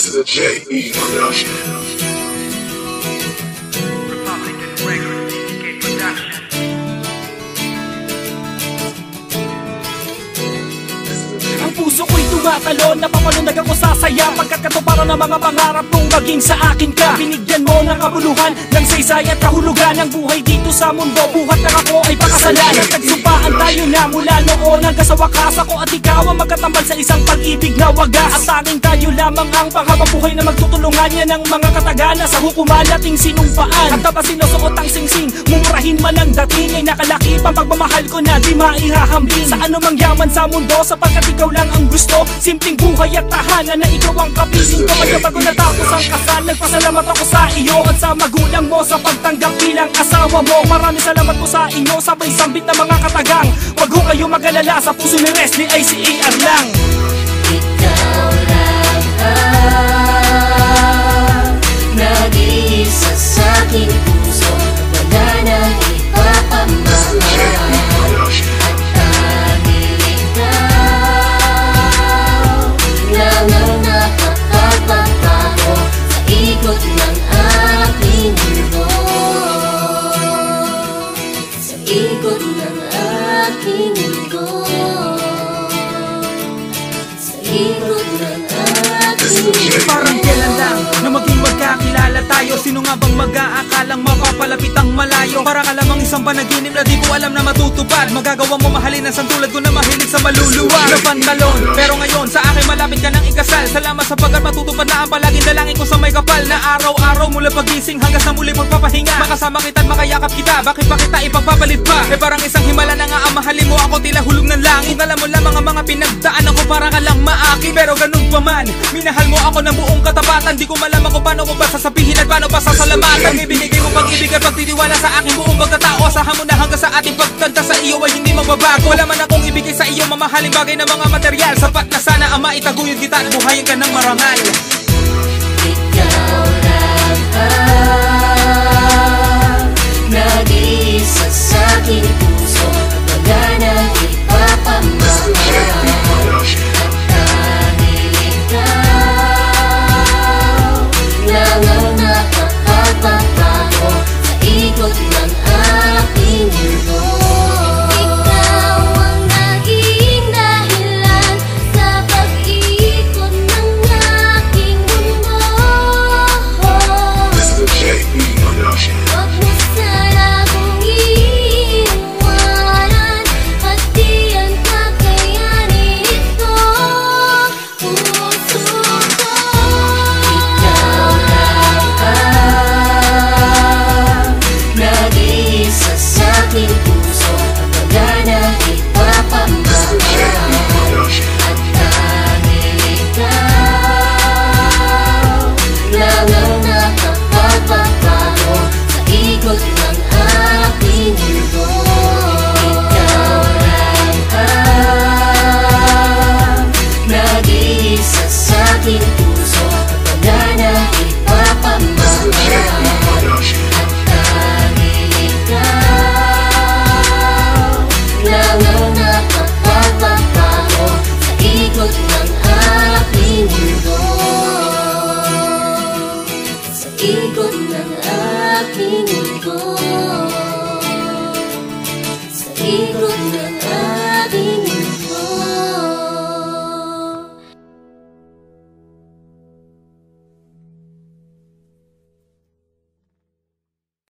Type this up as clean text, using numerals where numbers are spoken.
This is a J.E. production. Republican Records, DK Production. Ang puso ko'y tumatalon, napapalundag ako sa saya pagkat katuparan ng mga pangarap kong maging sa akin ka. Binigyan mo ng kabuluhan, ng saysay at kahulugan ng buhay dito sa mundo. Buhat na ako ay pakasalan. Nagsumpaan tayo na mula noon hanggang sa wakas. Ako at ikaw ang magkatambal sa isang pag-ibig na wagas. At tanging tayo lamang ang panghabang buhay na magtutulungan. Yan ang mga katagana sa hukuman nating sinumpaan. At tapos sinusuot ang singsing, mumurahin man ang dating ay nakalaki pang pagmamahal ko na di maihahambing. Sa anumang yaman sa mundo sapagkat ikaw lang ang gusto. Simpleng buhay at tahanan na ikaw ang kapiling ko. Kaya bago natapos ang kasal, nagpasalamat ako sa iyo at sa magulang mo sa pagtanggap bilang asawa mo. Maraming salamat po sa inyo, sabay sambit na mga katagang. Wag ho kayo mag-alala, sa puso ni Resly ay si AR lang. Ikaw lang ang nag-iisa sa aking puso. Wala nang ipapamahal. Ikot ng aking mundo, sa ikot ng aking mundo. Parang kailan lang na maging magkakilala tayo. Sino nga bang mag-aakalang mapapalapit ang malayo? Para ka lamang isang panaginip na di ko alam na matutupad. Magagawa mo mahalin ang santulad ko na mahilig sa maluluwag na pantalon. Pero ngayon sa akin malapit ka nang ikasal. Salamat sa pagkat matutupad na ang palaging dalangin ko sa may kapal. Na araw-araw mula pagising hanggang sa muli magpapahinga. Makasama kita't makayakap kita, bakit pa kita ipagpapalit pa? Parang isang himala na nga ang mahalin mo. Ako tila hulog ng langit. Alam mo lamang ang mga pinagdaanan ko para ka lang maaki. Pero ganun pa man, minahal mo ako ng buong katapatan. Di ko malaman kung paano ko ba sasabihin at paano pa sasalamatan. Ibinigay mo pag-ibig at pagtitiwala sa aking buong pagkatao. Asahan mo na hanggang sa ating pagtagda sa iyo ay hindi magbabago. Wala man akong ibigay sa iyo mamahaling bagay na mga material. Sapat na sana ang maitaguyod kita at buhayin ka ng marangal. Ikaw lang ang nag-iisa sa aking puso. Wala nang ipapamahal.